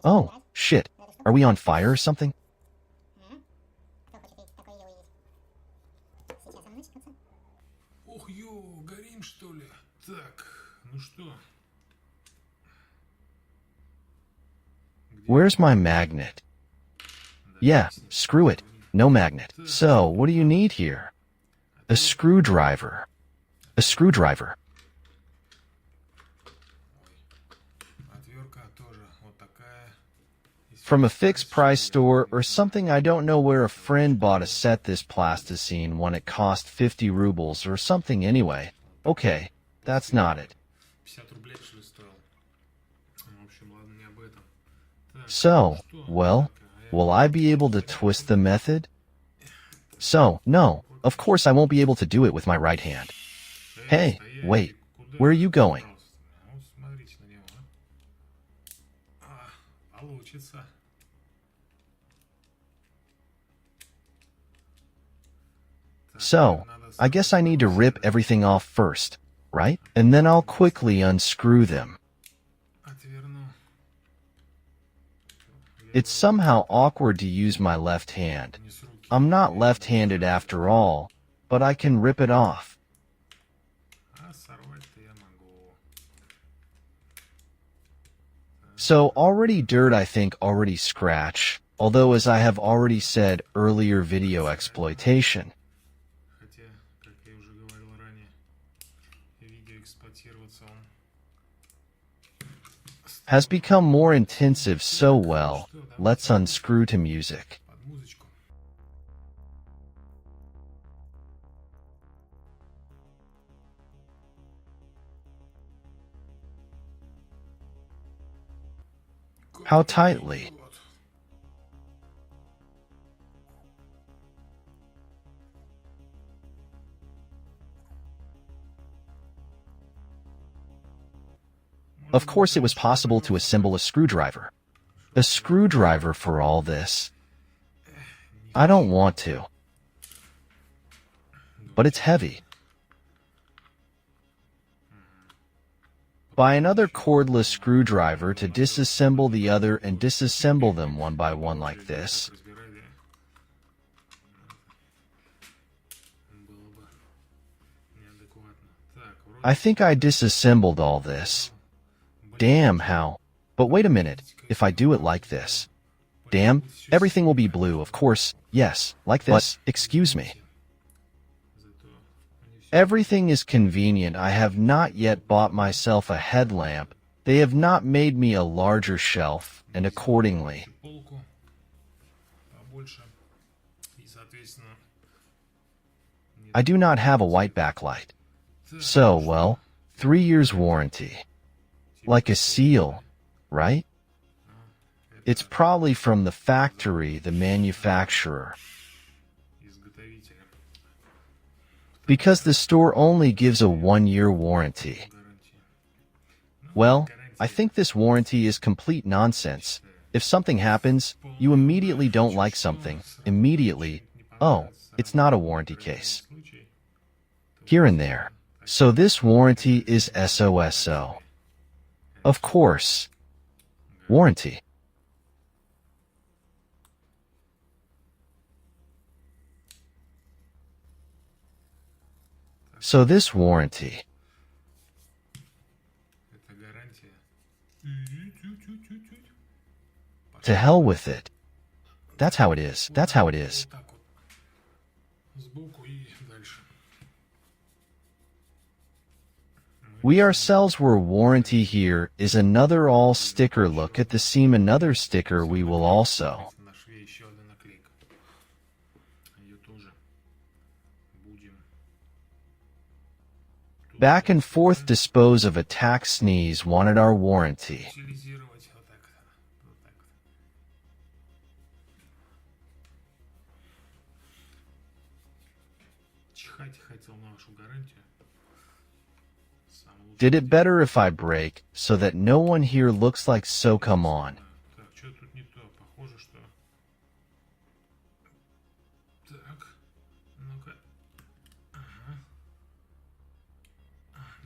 Oh, shit. Are we on fire or something? Ох, ё, горим, что ли? Так, ну что? Where's my magnet? Yeah, screw it. No magnet. So, what do you need here? A screwdriver. A screwdriver. Отвертка тоже вот такая. From a fixed price store or something. I don't know where a friend bought a set this plasticine when it cost 50 rubles or something anyway. Okay, that's not it. 50 рублей, что ли, стоил? В общем, ладно, не об этом. Так, So, что? well, Так, а я- will I be able to twist the method? So, no, of course I won't be able to do it with my right hand. Hey, wait, where are you going? Ну, смотрите на него, а. Получится. So, I guess I need to rip everything off first, right? And then I'll quickly unscrew them. Отверну. It's somehow awkward to use my left hand. Вниз руки. I'm not left-handed after all, but I can rip it off. А сорвать-то я могу. So already dirt, I think already scratch, although as I have already said earlier, video exploitation Хотя, как я уже говорил ранее, видео эксплуатироваться он has become more intensive, so well, let's unscrew to music. под музычку. How tightly? Вот. Of course it was possible to assemble a screwdriver. A screwdriver for all this. I don't want to. But it's heavy. Buy another cordless screwdriver to disassemble the other and disassemble them one by one like this. Разбирай, да. Было бы неадекватно. Так, вроде I think I disassembled all this. Damn, how? But wait a minute, if I do it like this. Damn, everything will be blue, of course. Yes, like this. But, excuse me. зато они все Everything is convenient. I have not yet bought myself a headlamp. They have not made me a larger shelf, and accordingly, полку побольше. И, соответственно, I do not have a white backlight. So, well, 3 years warranty. Like a seal, right? It's probably from the factory, the manufacturer. изготовителя Because the store only gives a 1-year warranty. гарантии. Well, I think this warranty is complete nonsense. If something happens, you immediately don't like something. Immediately, oh, it's not a warranty case. Случай. Here and there. So this warranty is SOSO. Of course. Warranty. So this warranty. Это гарантия. Чуть-чуть. To hell with it. That's how it is. That's how it is. Вот так вот. Сбоку и дальше. We ourselves were warranty. Here is another all sticker. Look at the seam. Another sticker we will also. На шве еще одна наклейка. Ее тоже будем Back and forth dispose of attack sneeze wanted our warranty. утилизировать вот так. Вот так вот. Чихать хотел на вашу гарантию. Самый лучший. Did it better if I break, so that no one here looks like so come on. Так, что тут не то? Похоже, что... Так, ну-ка. Ага.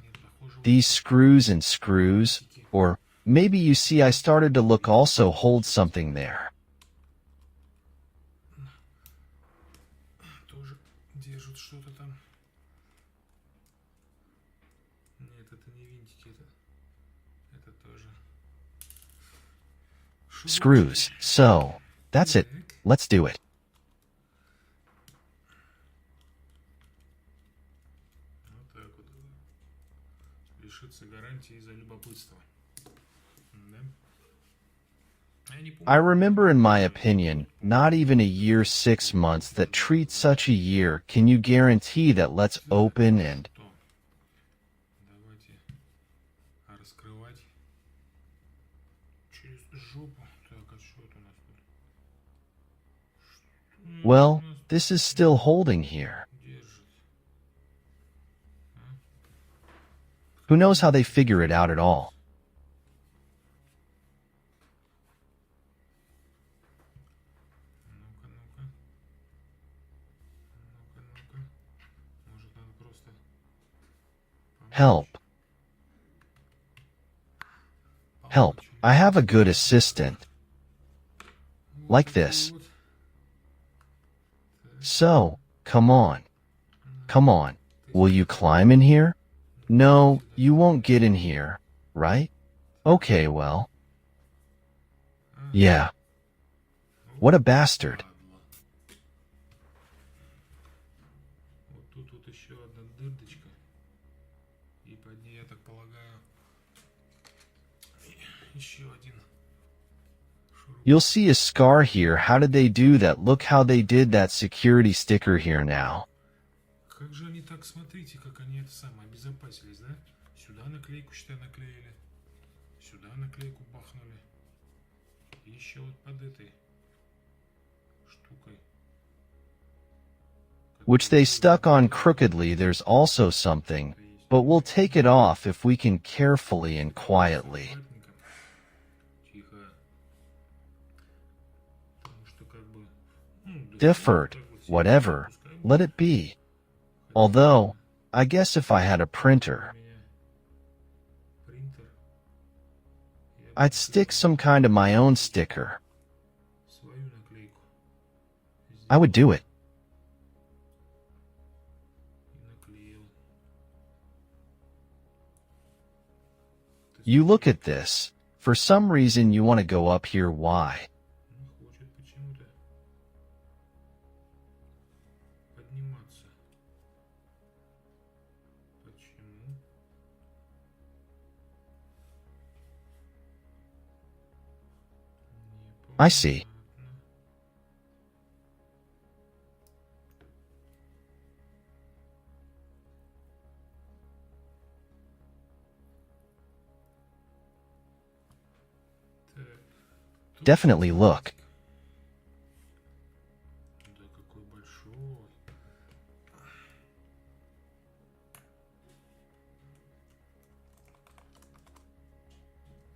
Нет, похоже... These screws and screws, or maybe you see I started to look also hold something there. Тоже держит что-то там. Нет, это не винтики, это тоже. Screws. So, that's it. Let's do it. Вот так вот. Лишиться гарантии из-за любопытства. Да? I remember in my opinion, not even a year 6 months that treats such a year can you guarantee that let's open and Давайте раскрывать через жопу. Так, а что это у нас тут? well, this is still holding here. Держит. Who knows how they figure it out at all? Ну-ка, ну-ка. Ну-ка, ну-ка. Может, надо просто... Help. Help. I have a good assistant. Like this. Вот. So, come on. Come on. Will you climb in here? No, you won't get in here, right? Okay, well. Yeah. What a bastard. Вот тут вот еще одна дырочка. И под ней, я так полагаю, еще один шуруп. You'll see a scar here. How did they do that? Look how they did that security sticker here now. Как же они так, смотрите, как они это самое обезопасились, да? Сюда наклейку, считай, наклеили. Сюда наклейку бахнули. И еще вот под этой штукой. Which they stuck on crookedly. There's also something, but we'll take it off if we can carefully and quietly. Тихо. Потому что как бы... да Differed. так вот Whatever. пускай Let it be. Although, I guess if I had a printer, у меня принтер. Я бы I'd stick some kind of my own sticker. свою наклейку I would do it. и наклеил. You look at this. For some reason you want to go up here. Why? Не хочет почему-то подниматься. Почему? I see. Непонятно. Так, тут Definitely look. да какой большой.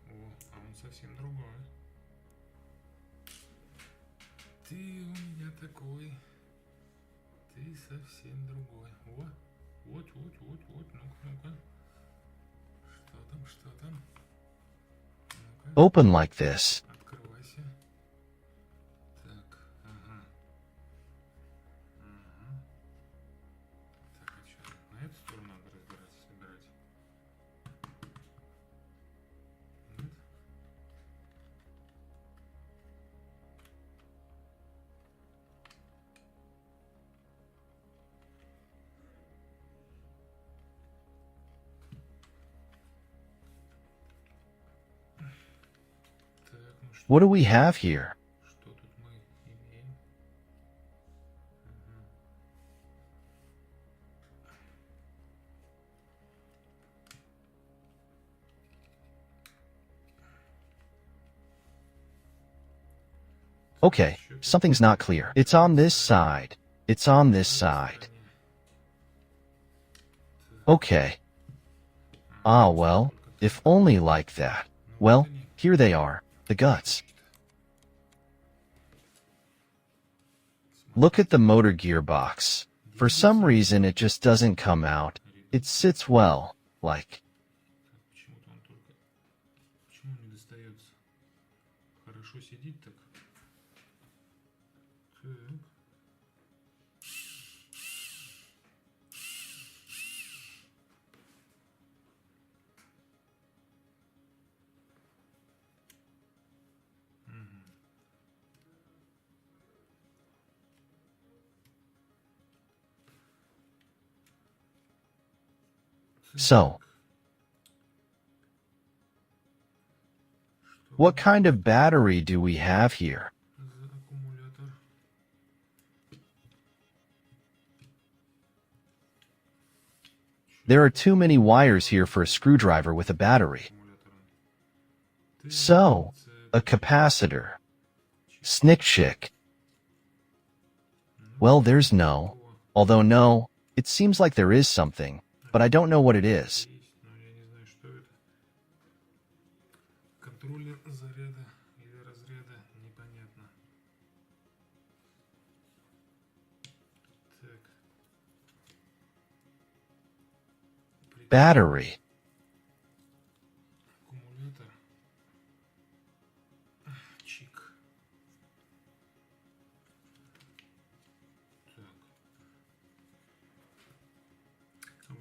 О, а он совсем другой. Ты у меня такой. Ты совсем другой. О, вот, ну-ка, ну-ка. Что там, что там? Ну-ка, Open like this. открывайся. Так, ага. Ага. Так, а что? На эту сторону надо собирать. Нет? Так, ну что? What do we have here? Что тут мы имеем? Мгм. Okay, something's not clear. It's on this side. It's on this side. Okay. Ah, well, if only like that. Well, here they are, the guts. Look at the motor gearbox. For some reason it just doesn't come out. It sits well, like. Почему-то он только... Почему он не So, what kind of battery do we have here? За аккумулятор. There are too many wires here for a screwdriver with a battery. Аккумулятором. So, a capacitor. Snickchick. Well, there's no. Although no, it seems like there is something, but I don't know what it is. Есть, но я не знаю, что это. Контроллер заряда или разряда, непонятно. Так. Battery. Аккумулятор. Чик. Так.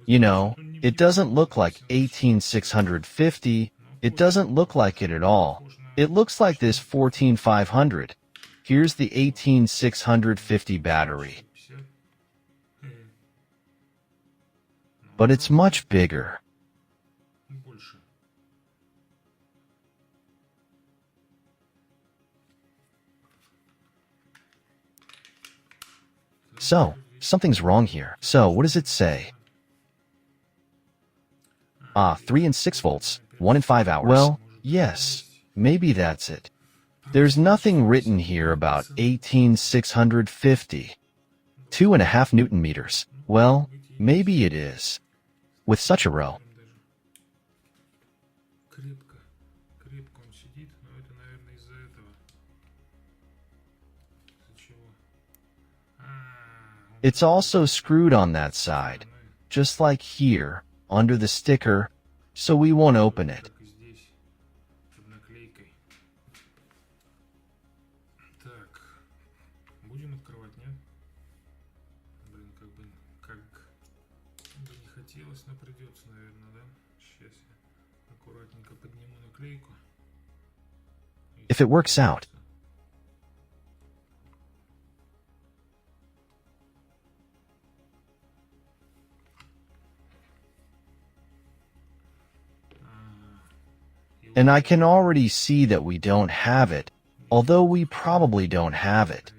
You know, it doesn't look like 18650. It doesn't look like it at all. It looks like this 14500. Here's the 18650 battery. 50. But it's much bigger. Больше. So, something's wrong here. So, what does it say? 3 and 6 volts, 1 and 5 hours. Well, yes, maybe that's it. There's nothing written here about 18650. 2.5 Newton meters. Well, maybe it is. With such a row. Крепко. Крепко он сидит, но это, наверное, из-за этого. Из-за чего? Он It's also screwed on that side, just like here, under the sticker, so we won't open it. как и здесь, под наклейкой. Так. Будем открывать, нет? Блин, как бы не хотелось, но придется, наверное, да? Сейчас я аккуратненько подниму наклейку. If it works out. And I can already see that we don't have it, although we probably don't have it.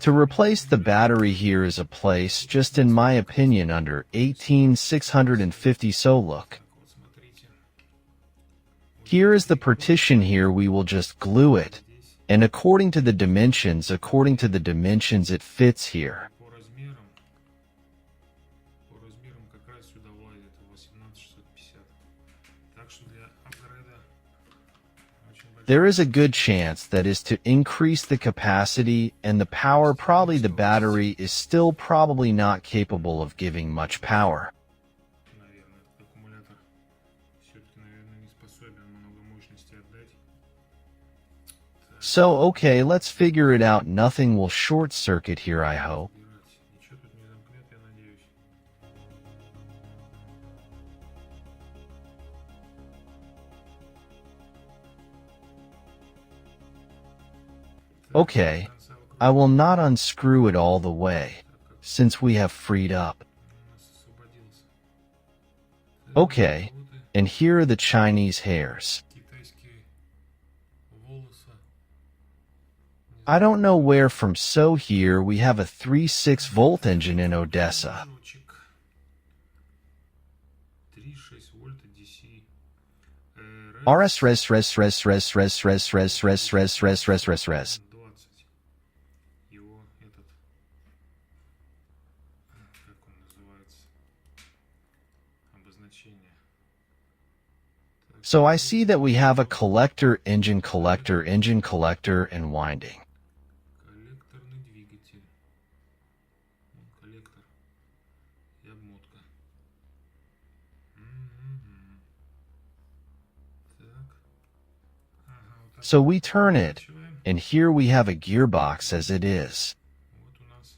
To replace the battery here is a place, just in my opinion, under 18650. So look. Вот смотрите. Here is the partition here, we will just glue it. And according to the dimensions, it fits here. По размерам как раз сюда влазит 18650. Так что для апгрейда очень большой. There is a good chance that is to increase the capacity and the power. Probably the battery is still probably not capable of giving much power. Наверное, этот аккумулятор все-таки, наверное, не способен много мощности отдать. So, okay, let's figure it out. Nothing will short circuit here, I hope. Убирать. Ничего тут не замкнет, я надеюсь. Okay, I will not unscrew it all the way, since we have freed up. У нас освободился. Okay, and here are the Chinese hairs. Китайские волосы. I don't know where from, so here we have a 3.6 volt engine in Odessa. Кружочек. 3,6 вольта DC. RS res res res res res res res res res res res res res. 20. Его этот... Как он называется? Обозначение. Так, So I see that we have a collector, engine collector, and winding. коллекторный двигатель. Коллектор. И обмотка. Мгм. Так. Ага, вот так So we turn it, поворачиваем. and here we have a gearbox as it is. Вот у нас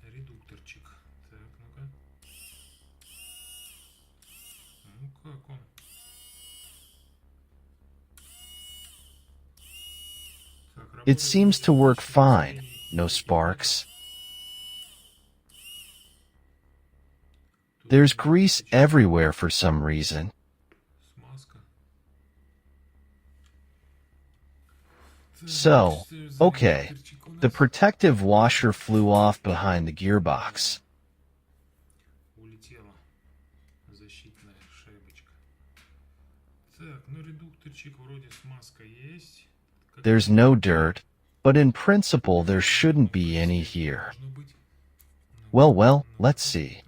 редукторчик. Так, ну-ка. Ну как он? Так, It работает seems to work достаточно fine, быстрее. no sparks. There's grease everywhere for some reason. Смазка. So, okay, the protective washer flew off behind the gearbox. Улетела защитная шайбочка. Так, ну редукторчик вроде смазка есть. There's no dirt, but in principle there shouldn't be any here. Должно быть. Well, let's see.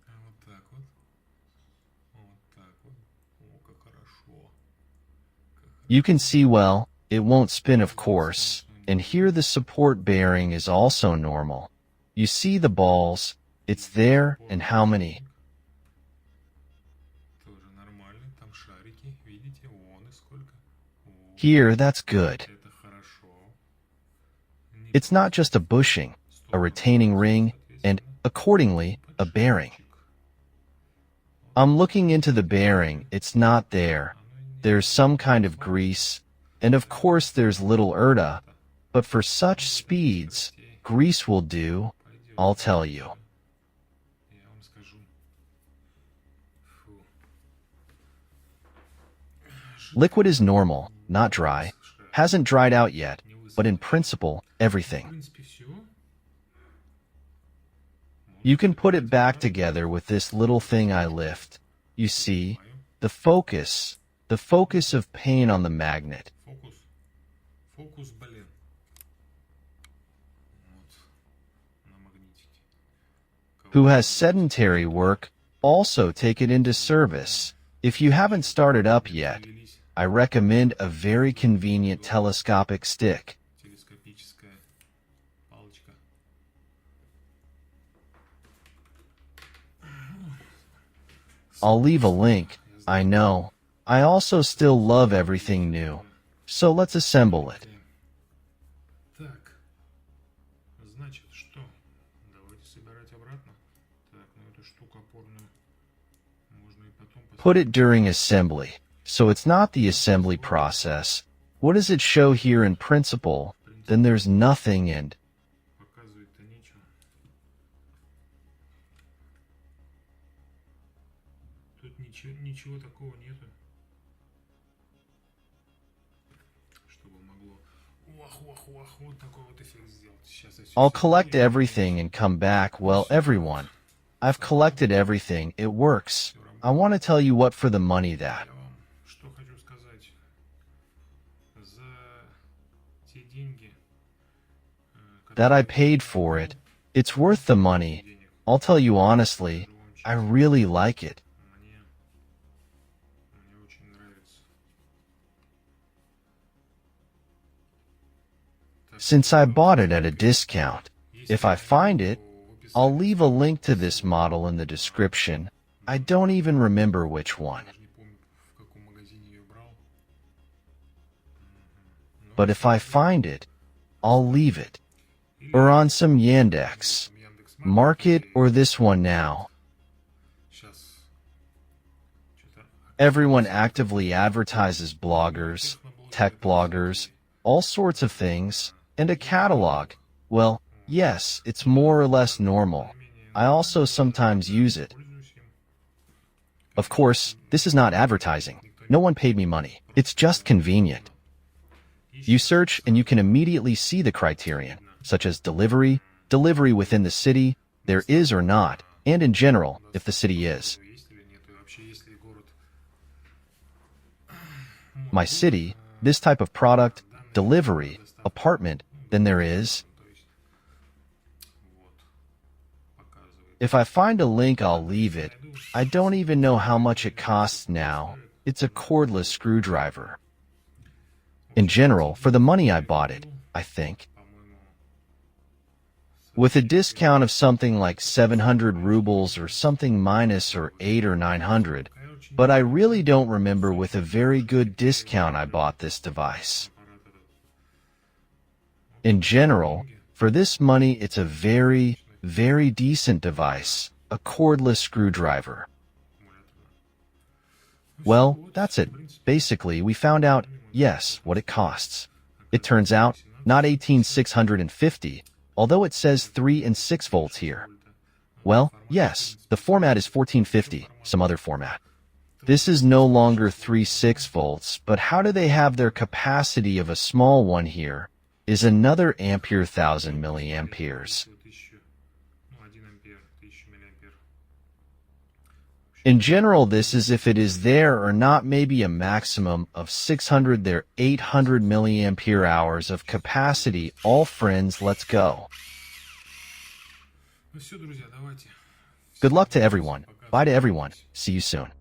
А вот так вот. Вот так вот. О, как хорошо. You can see, well, it won't spin of course, and here the support bearing is also normal. You see the balls, it's there, and how many? Тоже нормально. Там шарики. Видите? Вон и сколько. О, Here, that's good. это хорошо. It's not just a bushing, a retaining ring, and, accordingly, a bearing. I'm looking into the bearing, it's not there. There's some kind of grease, and of course there's little ERTA, but for such speeds, grease will do, I'll tell you. Я вам скажу. Фу. Liquid is normal, not dry, hasn't dried out yet, but in principle, В everything. принципе, все. You can put it back together with this little thing I lift. You see, the focus of pain on the magnet. Фокус. Фокус, блин. Вот. На магнитике. Who has sedentary work, also take it into service. If you haven't started up yet, Завелись. I recommend a very convenient telescopic stick. Телескопическая палочка. I'll leave a link, I know. I also still love everything new. So let's assemble it. Так. Значит, что? Давайте собирать обратно. Так, ну эту штуку опорную можно и потом Put it during assembly. So it's not the assembly process. What does it show here in principle? Then there's nothing and показывать-то нечего. Тут ничего такого нету. Чтобы могло уах, вот такой вот эффект сделать. Сейчас я всё I'll соберу. collect everything and come back. Well, everyone. I've collected everything. It works. I want to tell you what for the money that. Я вам что хочу сказать. За те деньги, That I paid for it. It's worth the money. I'll tell you honestly, I really like it. мне очень нравится. Since I bought it at a discount, if I find it, I'll leave a link to this model in the description. I don't even remember which one. Даже не помню, в каком магазине ее брал. But if I find it, I'll leave it. Or on some Yandex. Mark it or this one now. Сейчас что-то Everyone actively advertises bloggers, tech bloggers, all sorts of things, and a catalog. Well, yes, it's more or less normal. I also sometimes use it. пользуюсь им. Of course, this is not advertising. No one paid me money. It's just convenient. You search and you can immediately see the criterion, such as delivery, delivery within the city, there is or not, and in general, if the city is. Есть или нет, и вообще есть ли город. My city, this type of product, delivery, apartment, then there is. То есть, вот, показывает. If I find a link, I'll leave it. I don't even know how much it costs now. It's a cordless screwdriver. In general, for the money I bought it, I think. По-моему, With a discount of something like 700 rubles or something minus or 8 or 900, but I really don't remember with a very good discount I bought this device. аппарат этот. In general, for this money it's a very, very decent device, a cordless screwdriver. Well, that's it. Basically, we found out, yes, what it costs. It turns out, not 18,650, although it says 3 and 6 volts here. Well, yes, the format is 1450, some other format. This is no longer 3.6 volts, but how do they have their capacity of a small one here is another ampere 1000 milliamperes. In general, this is if it is there or not, maybe a maximum of 600 there, 800 milliampere hours of capacity. All friends, let's go. Good luck to everyone. Bye to everyone. See you soon.